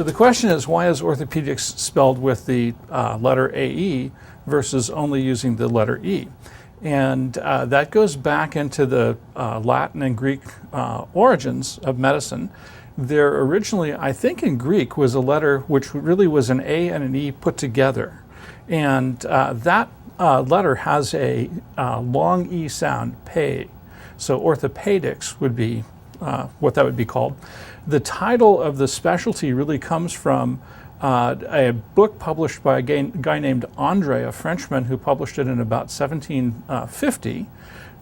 So the question is, why is orthopedics spelled with the letter AE versus only using the letter E? And that goes back into the Latin and Greek origins of medicine. There originally, I think in Greek, was a letter which really was an A and an E put together. And that letter has a long E sound, pe. So orthopedics would be what that would be called. The title of the specialty really comes from a book published by a guy named Andre, a Frenchman, who published it in about 1750.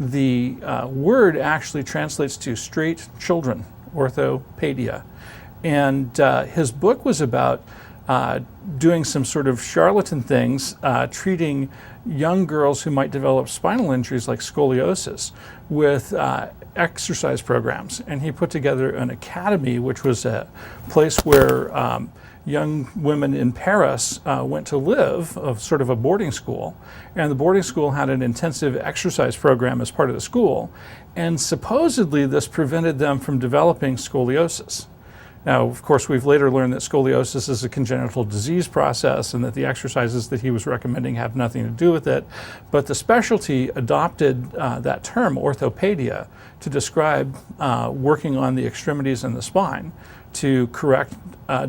The word actually translates to straight children, orthopaedia. And his book was about doing some sort of charlatan things, treating young girls who might develop spinal injuries like scoliosis with exercise programs. And he put together an academy, which was a place where young women in Paris went to live, of sort of a boarding school. And the boarding school had an intensive exercise program as part of the school. And supposedly this prevented them from developing scoliosis. Now, of course, we've later learned that scoliosis is a congenital disease process and that the exercises that he was recommending have nothing to do with it. But the specialty adopted that term, orthopaedia, to describe working on the extremities and the spine to correct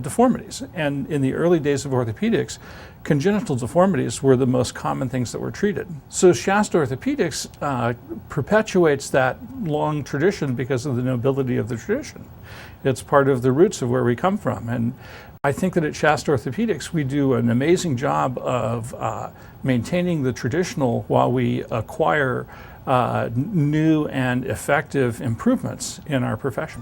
deformities. And in the early days of orthopedics, congenital deformities were the most common things that were treated. So Shasta Orthopaedics perpetuates that long tradition because of the nobility of the tradition. It's part of the roots of where we come from. And I think that at Shasta Orthopaedics, we do an amazing job of maintaining the traditional while we acquire new and effective improvements in our profession.